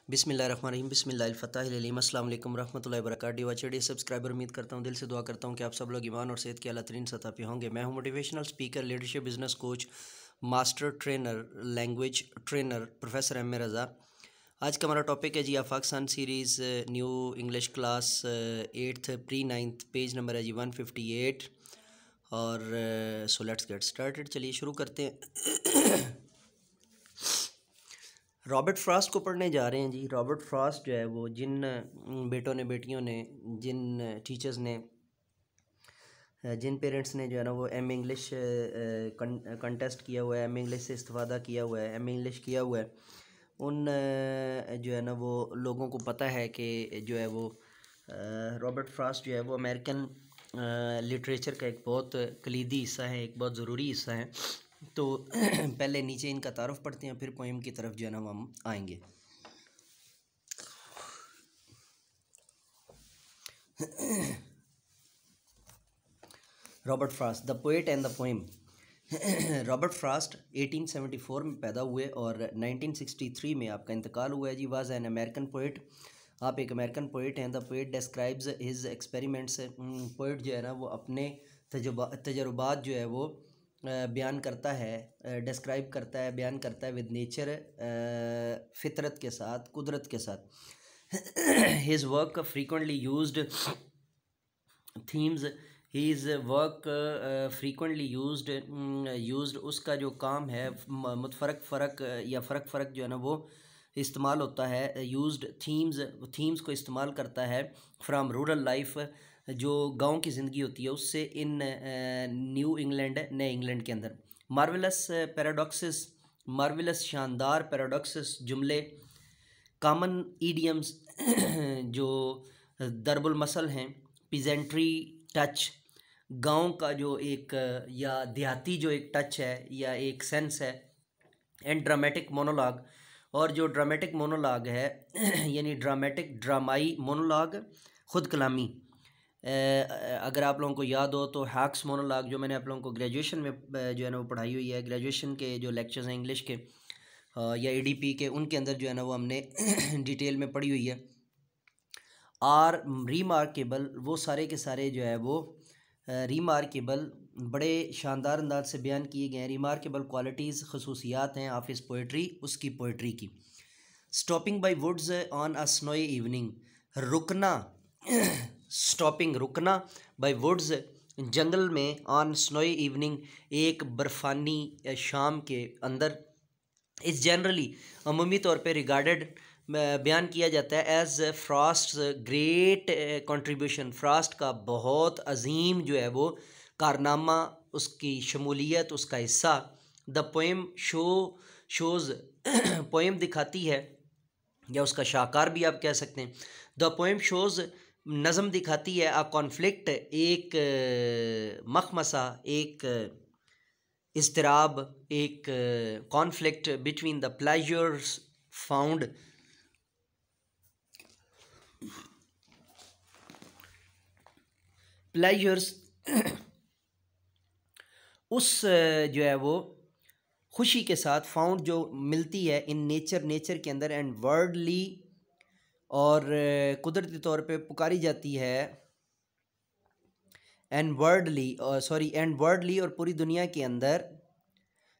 बिस्मिल्लाहिर्रहमानिर्रहीम बिस्मिल्लाहिल-फ़ताहिल-अलीम अस्सलाम वालेकुम रहमतुल्लाहि व बरकातहू। डिवाचेडी सब्सक्राइबर, उम्मीद करता हूँ, दिल से दुआ करता हूँ कि आप सब लोग ईमान और सेहत की आला तरीन सतह पे होंगे। मैं हूँ motivational speaker, leadership, business coach, master trainer, language trainer professor M A Raza. आज का हमारा टॉपिक है जी Afaq sun series new English class 8th pre 9th, page number है जी 158। और सो लेट्स गेट स्टार्टेड। चलिए शुरू करते हैं। रॉबर्ट फ्रॉस्ट को पढ़ने जा रहे हैं जी। रॉबर्ट फ्रॉस्ट जो है वो जिन बेटों ने, बेटियों ने, जिन टीचर्स ने, जिन पेरेंट्स ने जो है ना वो एम इंग्लिश कंटेस्ट किया हुआ है, एम इंग्लिश से इस्तेफ़ादा किया हुआ है, एम इंग्लिश किया हुआ है, उन जो है ना वो लोगों को पता है कि जो है वो रॉबर्ट फ्रॉस्ट जो है वो अमेरिकन लिटरेचर का एक बहुत कलीदी हिस्सा है, एक बहुत ज़रूरी हिस्सा है। तो पहले नीचे इनका तारुफ पढ़ते हैं, फिर पोएम की तरफ जो है ना हम आएंगे। Robert Frost, the poet and the poem. Robert Frost 1874 में पैदा हुए और 1963 में आपका इंतकाल हुआ है जी। Was an American poet. आप एक अमेरिकन पोएट हैं। The poet describes his experiments. Poet जो है ना वो अपने तजुर्बात जो है वो बयान करता है, डिस्क्राइब करता है, बयान करता है विद नेचर, फितरत के साथ, कुदरत के साथ। His work frequently used themes, his work frequently used उसका जो काम है फ़र्क या फ़र्क जो है ना वो इस्तेमाल होता है। यूज्ड थीम्स को इस्तेमाल करता है फ्राम रूरल लाइफ, जो गांव की ज़िंदगी होती है उससे, इन न्यू इंग्लैंड, नए इंग्लैंड के अंदर। मार्वेलस पैराडॉक्सेस, मार्वेलस शानदार पैराडॉक्सेस जुमले, कॉमन ईडियम्स जो दरबुल मसल हैं, पिजेंट्री टच, गांव का जो एक या देहाती जो एक टच है या एक सेंस है, एंड ड्रामेटिक मोनोलॉग, और जो ड्रामेटिक मोनोलॉग है यानी ड्रामाई मोनोलॉग, ख़ुद कलामी। अगर आप लोगों को याद हो तो हैक्स मोनोलॉग जो मैंने आप लोगों को ग्रेजुएशन में जो है ना वो पढ़ाई हुई है, ग्रेजुएशन के जो लेक्चर्स हैं इंग्लिश के या एडीपी के, उनके अंदर जो है ना वो हमने डिटेल में पढ़ी हुई है। आर रीमार्केबल, वो सारे के सारे जो है वो रीमार्केबल, बड़े शानदार अंदाज से बयान किए गए हैं। रीमार्केबल क्वालिटीज़, खसूसियात हैं ऑफ हिज पोइट्री, उसकी पोइट्री की। Stopping by woods on a snowy evening, रुकना, स्टॉपिंग रुकना, बाई वुड्स जंगल में, ऑन स्नोई इवनिंग एक बर्फ़ानी शाम के अंदर, इस जनरली अमूमी तौर पे रिगार्डेड बयान किया जाता है as Frost great contribution, Frost का बहुत अजीम जो है वो कारनामा, उसकी शमूलियत, उसका हिस्सा। द पोएम शोज़ पोएम दिखाती है, या उसका शाहकार भी आप कह सकते हैं। द पोएम शोज़ नज़म दिखाती है, अ कॉन्फ्लिक्ट, एक मखमसा, एक इज़्तिराब, एक conflict between the pleasures found, pleasures उस जो है वो खुशी के साथ, फाउंड जो मिलती है, इन नेचर, नेचर के अंदर, एंड वर्ल्डली, और कुदरती तौर पे पुकारी जाती है, एंड वर्ल्डली और पूरी दुनिया के अंदर,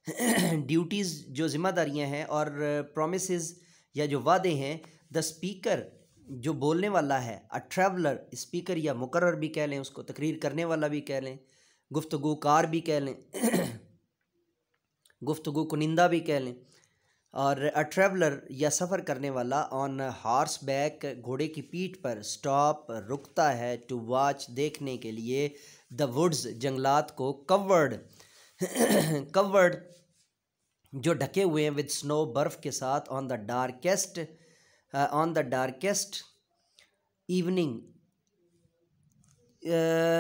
ड्यूटीज़ जो ज़िम्मेदारियां हैं, और प्रोमिसेस या जो वादे हैं। द स्पीकर जो बोलने वाला है, अ ट्रैवलर, स्पीकर या मुकर्रर भी कह लें उसको, तकरीर करने वाला भी कह लें, गुफ्तगूकार भी कह लें, गुफ्तगू कुनिंदा भी कह लें, और अ ट्रैवलर या सफ़र करने वाला, ऑन हॉर्स बैक, घोड़े की पीठ पर, स्टॉप रुकता है, टू वॉच देखने के लिए, द वुड्स जंगलात को, कवर्ड कवर्ड जो ढके हुए हैं, विद स्नो बर्फ़ के साथ, ऑन द डार्केस्ट इवनिंग,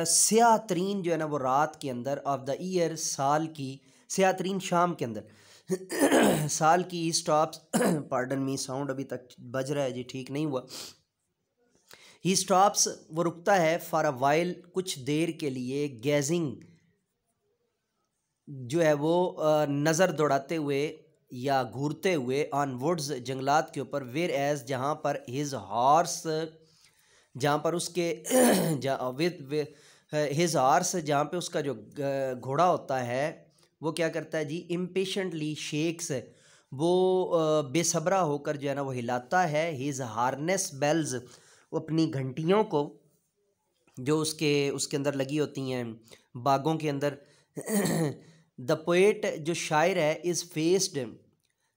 स्याह तरीन जो है ना वो रात के अंदर, ऑफ द ईयर, साल की स्याह तरीन शाम के अंदर, साल की। स्टॉप्स पार्डन मी, साउंड अभी तक बज रहा है जी, ठीक नहीं हुआ। ही स्टॉप्स, वो रुकता है, फॉर अ वाइल, कुछ देर के लिए, गैजिंग जो है वो नज़र दौड़ाते हुए, या घूरते हुए, ऑन वुड्स जंगलात के ऊपर, वेयर एज जहाँ पर हिज हॉर्स, जहाँ पर उसके विद हिज हॉर्स, जहाँ पे उसका जो घोड़ा होता है वो क्या करता है जी, इम्पेशेंटली शेक्स, वो बेसब्रा होकर जो है ना वो हिलाता है, हिज हार्नेस बेल्स, वो अपनी घंटियों को जो उसके उसके अंदर लगी होती हैं बागों के अंदर। द पोएट जो शायर है इज़ फेस्ड,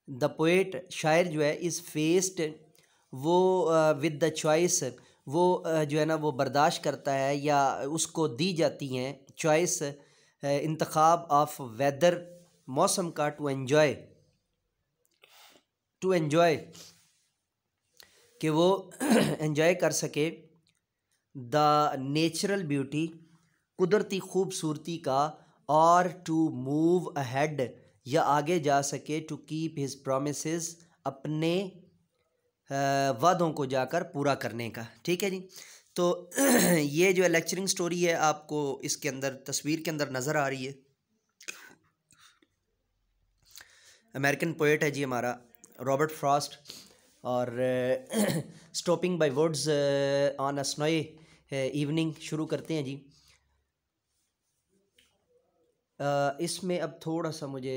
द पोएट शायर जो है इज़ फेस्ड, वो विद द चॉइस, वो जो है ना वो बर्दाश्त करता है या उसको दी जाती हैं चॉइस, इंतखाब ऑफ वेदर, मौसम का, टू एन्जॉय कि वो एंजॉय कर सके द नेचुरल ब्यूटी, कुदरती खूबसूरती का, और टू मूव अहेड, या आगे जा सके, टू कीप हिज प्रोमिसेस, अपने वादों को जाकर पूरा करने का। ठीक है जी। तो ये जो है लेक्चरिंग स्टोरी है आपको इसके अंदर तस्वीर के अंदर नज़र आ रही है। अमेरिकन पोएट है जी हमारा रॉबर्ट फ्रॉस्ट, और stopping by woods on a snowy evening शुरू करते हैं जी। इसमें अब थोड़ा सा मुझे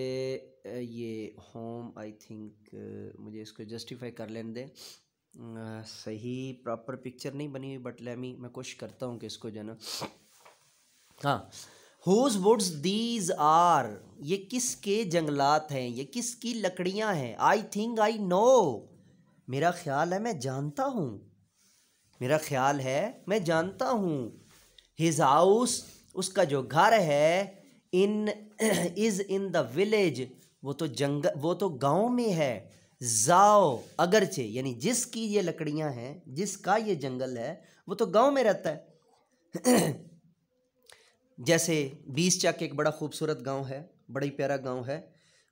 ये होम आई थिंक मुझे इसको जस्टिफाई कर लेने दें। सही प्रॉपर पिक्चर नहीं बनी हुई, बट लेमी मैं कोशिश करता हूँ कि इसको जो है ना, हाँ, हुज वुड्स दीज आर, ये किसके जंगलात हैं, ये किसकी लकड़ियाँ हैं। आई थिंक आई नो, मेरा ख्याल है मैं जानता हूँ, मेरा ख्याल है मैं जानता हूँ। हिज हाउस, उसका जो घर है, इन इज इन द विलेज, वो तो वो तो गांव में है। जाओ, अगरचे, यानी जिसकी ये लकड़ियां हैं, जिसका ये जंगल है, वो तो गांव में रहता है। जैसे 20 चक एक बड़ा खूबसूरत गांव है, बड़ा ही प्यारा गांव है।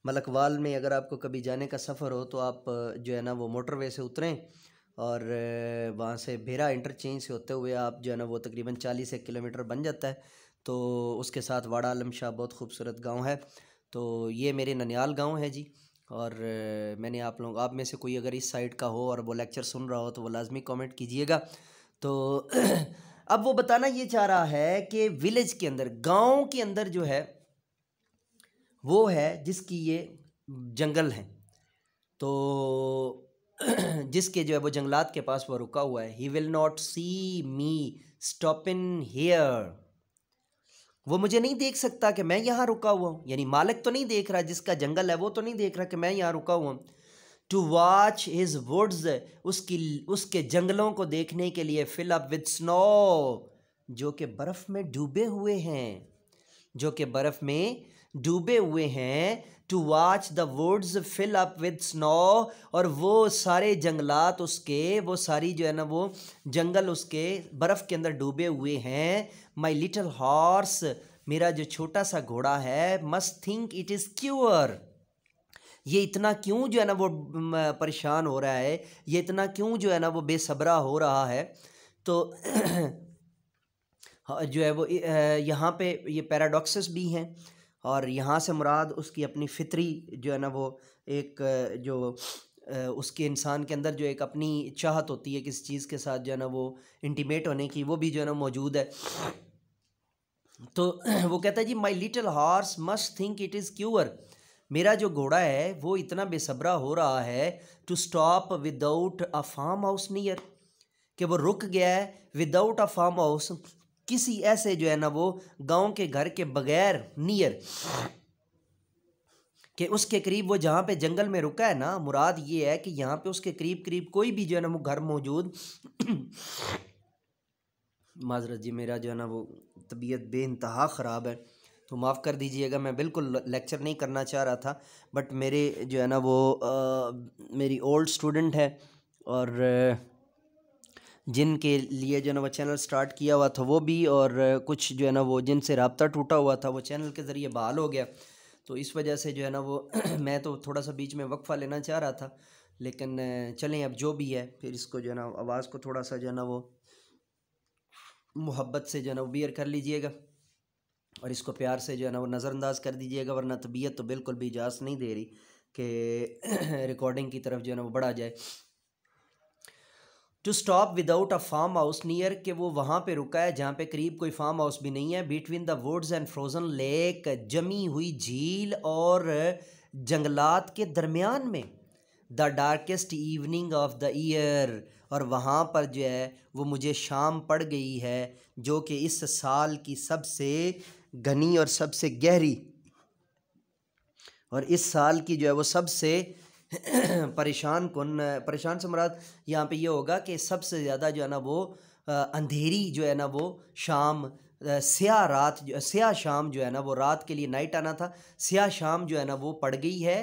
मलकवाल में अगर आपको कभी जाने का सफ़र हो तो आप जो है ना वो मोटरवे से उतरें, और वहाँ से भेरा इंटरचेंज से होते हुए आप जो है ना वो तकरीबन 40 एक किलोमीटर बन जाता है। तो उसके साथ वाड़ा आलम शाह बहुत खूबसूरत गांव है। तो ये मेरे ननियाल गांव है जी। और मैंने आप में से कोई अगर इस साइड का हो और वो लेक्चर सुन रहा हो तो वो लाजमी कमेंट कीजिएगा। तो अब वो बताना ये चाह रहा है कि विलेज के अंदर, गांव के अंदर जो है वो है जिसकी ये जंगल है। तो जिसके जो है वो जंगलात के पास वो रुका हुआ है। He will not see me stopping here, वो मुझे नहीं देख सकता कि मैं यहाँ रुका हुआ हूँ, यानी मालिक तो नहीं देख रहा, जिसका जंगल है वो तो नहीं देख रहा कि मैं यहाँ रुका हुआ हूँ। टू वॉच हिज वुड्स, उसके जंगलों को देखने के लिए, फिल अप विद स्नो, जो कि बर्फ़ में डूबे हुए हैं, जो कि बर्फ़ में डूबे हुए हैं। To watch the woods fill up with snow, और वो सारे जंगलात उसके, वो सारी जो है ना वो जंगल उसके बर्फ़ के अंदर डूबे हुए हैं। माई लिटल हॉर्स, मेरा जो छोटा सा घोड़ा है, must think it is queer, ये इतना क्यों जो है ना वो परेशान हो रहा है, ये इतना क्यों जो है ना वो बेसब्रा हो रहा है। तो जो है वो यहाँ पे ये पैराडॉक्सेस भी हैं, और यहाँ से मुराद उसकी अपनी फितरी जो है ना वो एक जो उसके इंसान के अंदर जो एक अपनी चाहत होती है किसी चीज़ के साथ जो है ना वो इंटीमेट होने की, वो भी जो है ना मौजूद है। तो वो कहता है जी, my little horse must think it is queer, मेरा जो घोड़ा है वो इतना बेसब्रा हो रहा है, to stop without a farm house near, कि वो रुक गया है विदाउट अ फार्म हाउस, किसी ऐसे जो है ना वो गांव के घर के बगैर, नियर, कि उसके करीब, वो जहाँ पे जंगल में रुका है ना, मुराद ये है कि यहाँ पे उसके करीब करीब कोई भी जो है ना वो घर मौजूद। माजरत जी, मेरा जो है ना वो तबीयत बेइंतहा ख़राब है, तो माफ़ कर दीजिएगा, मैं बिल्कुल लेक्चर नहीं करना चाह रहा था, बट मेरे जो है ना वो मेरी ओल्ड स्टूडेंट है, और जिनके लिए जो है ना वो चैनल स्टार्ट किया हुआ था वो भी, और कुछ जो है ना वो जिनसे रब्ता टूटा हुआ था वो चैनल के ज़रिए बहाल हो गया। तो इस वजह से जो है ना वो मैं तो थोड़ा सा बीच में वक्फ़ा लेना चाह रहा था, लेकिन चलें अब जो भी है, फिर इसको जो है ना आवाज़ को थोड़ा सा जो है ना वो मोहब्बत से जो है ना वो बियर कर लीजिएगा, और इसको प्यार से जो है ना वो नज़रअंदाज कर दीजिएगा, वरना तबीयत तो बिल्कुल भी इजाज़त नहीं दे रही कि रिकॉर्डिंग की तरफ जो है ना वो बढ़ा जाए। To stop without a farm house near, के वो वहाँ पे रुका है जहाँ पे करीब कोई फार्म हाउस भी नहीं है। Between the woods and frozen lake, जमी हुई झील और जंगलात के दरमियान में। The darkest evening of the year, और वहाँ पर जो है वो मुझे शाम पड़ गई है जो कि इस साल की सबसे घनी और सबसे गहरी, और इस साल की जो है वो सबसे परेशान से मुराद यहाँ पे ये होगा कि सबसे ज़्यादा जो है ना वो अंधेरी जो है ना वो शाम, स्याह रात, जो स्याह शाम जो है ना वो रात के लिए नाइट आना था, स्याह शाम जो है ना वो पड़ गई है।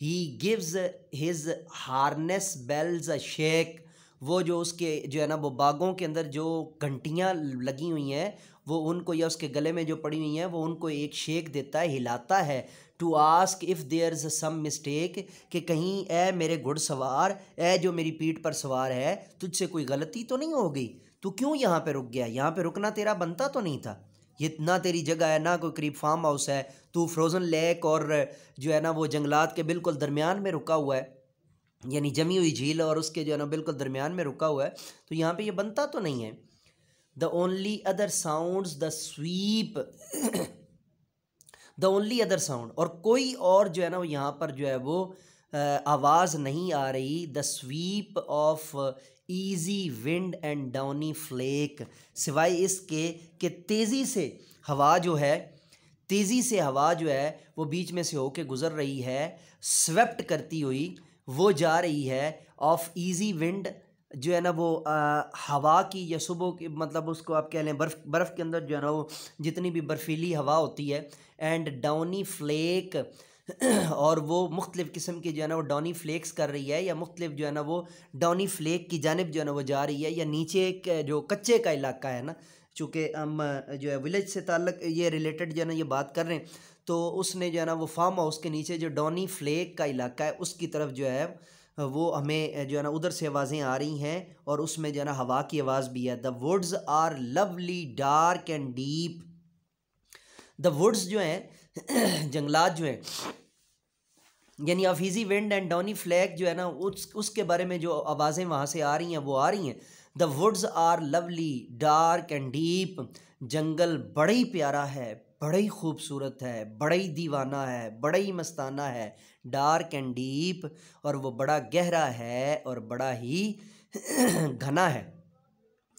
He gives his harness bells a shake, वो जो उसके जो है ना वो बागों के अंदर जो घंटियाँ लगी हुई हैं वो उनको, या उसके गले में जो पड़ी हुई हैं वो उनको एक शेक देता है, हिलाता है। To ask if there is some mistake, कि कहीं ए मेरे घुड़सवार, ए जो मेरी पीठ पर सवार है, तुझसे कोई गलती तो नहीं हो गई, तू क्यों यहाँ पे रुक गया, यहाँ पे रुकना तेरा बनता तो नहीं था, ये ना तेरी जगह है ना कोई करीब फार्म हाउस है, तू फ्रोज़न लेक और जो है ना वो जंगलात के बिल्कुल दरमियान में रुका हुआ है, यानी जमी हुई झील और उसके जो है ना बिल्कुल दरमियान में रुका हुआ है, तो यहाँ पे ये बनता तो नहीं है। The only other sounds the SVEEP, the only other sound, और कोई और जो है ना वो यहाँ पर जो है वो आवाज़ नहीं आ रही। The sweep of easy wind and downy flake, सिवाय इसके कि तेज़ी से हवा जो है, तेज़ी से हवा जो है वो बीच में से होके गुज़र रही है, स्वेप्ट करती हुई वो जा रही है। ऑफ ईजी विंड जो है ना वो हवा की, या सुबह की, मतलब उसको आप कह लें बर्फ़ के अंदर जो है ना वो जितनी भी बर्फीली हवा होती है। एंड डाउनी फ्लेक, और वो मुख्तलिफ़ किस्म की जो है ना वो डाउनी फ्लेक्स कर रही है, या मुख्तलिफ जो है ना वो डाउनी फ्लेक की जानिब जो है ना वो जा रही है, या नीचे एक जो कच्चे का इलाका है ना, चूँकि हम जो है विलेज से ताल्लुक़ ये रिलेटेड जो है ना ये बात कर रहे हैं, तो उसने जो है ना वो फार्म हाउस के नीचे जो डाउनी फ्लेक का इलाका है उसकी तरफ जो है वो हमें जो है ना उधर से आवाज़ें आ रही हैं, और उसमें जो है ना हवा की आवाज़ भी है। The woods are lovely dark and deep, the woods जो हैं जंगलात जो हैं, यानी of easy wind and downy flake जो है ना उसके बारे में जो आवाज़ें वहाँ से आ रही हैं वो आ रही हैं। The woods are lovely dark and deep, जंगल बड़ा ही प्यारा है, बड़ा ही खूबसूरत है, बड़ा ही दीवाना है, बड़ा ही मस्ताना है। डार्क एंड डीप, और वो बड़ा गहरा है और बड़ा ही घना है,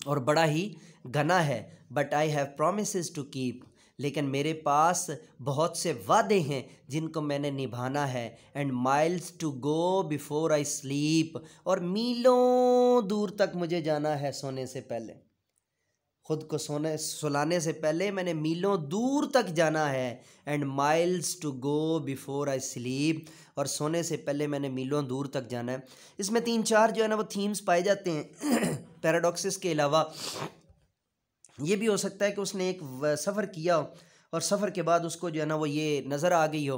और बड़ा ही घना है। But I have promises to keep, लेकिन मेरे पास बहुत से वादे हैं जिनको मैंने निभाना है। And miles to go before I sleep, और मीलों दूर तक मुझे जाना है सोने से पहले, ख़ुद को सुलाने से पहले मैंने मीलों दूर तक जाना है। And miles to go before I sleep, और सोने से पहले मैंने मीलों दूर तक जाना है। इसमें 3-4 जो है ना वो थीम्स पाए जाते हैं पैराडॉक्सिस के अलावा। ये भी हो सकता है कि उसने एक सफ़र किया हो, और सफ़र के बाद उसको जो है ना वो ये नज़र आ गई हो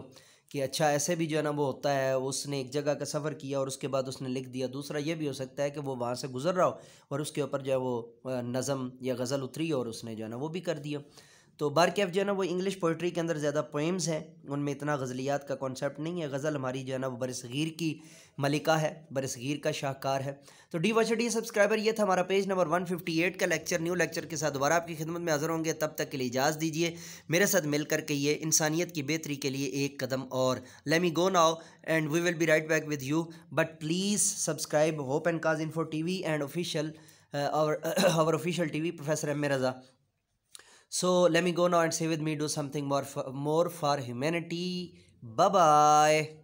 कि अच्छा ऐसे भी जो है ना वो होता है, उसने एक जगह का सफ़र किया और उसके बाद उसने लिख दिया। दूसरा ये भी हो सकता है कि वो वहाँ से गुज़र रहा हो और उसके ऊपर जो है वो नज़म या गज़ल उतरी और उसने जो है ना वो भी कर दिया। तो बारकैफ जो है ना वो इंग्लिश पोइट्री के अंदर ज़्यादा पोएम्स हैं, उनमें इतना गज़लियात का कॉन्सेप्ट नहीं है। गज़ल हमारी जो है ना वो बरसग़ीर की मलिका है, बरसग़ीर का शाहकार है। तो डी वॉच डी सब्सक्राइबर, ये था हमारा पेज नंबर 158 का लेक्चर। न्यू लेक्चर के साथ दोबारा आपकी खिदमत में हाज़िर होंगे, तब तक के लिए इजाज़त दीजिए। मेरे साथ मिलकर के ये इंसानियत की बेहतरी के लिए एक कदम और। Let me go now and we will be right back with you, but please subscribe hope and cause info TV and official our official TV, Professor M. Raza. So let me go now and say with me, do something more for humanity. Bye bye.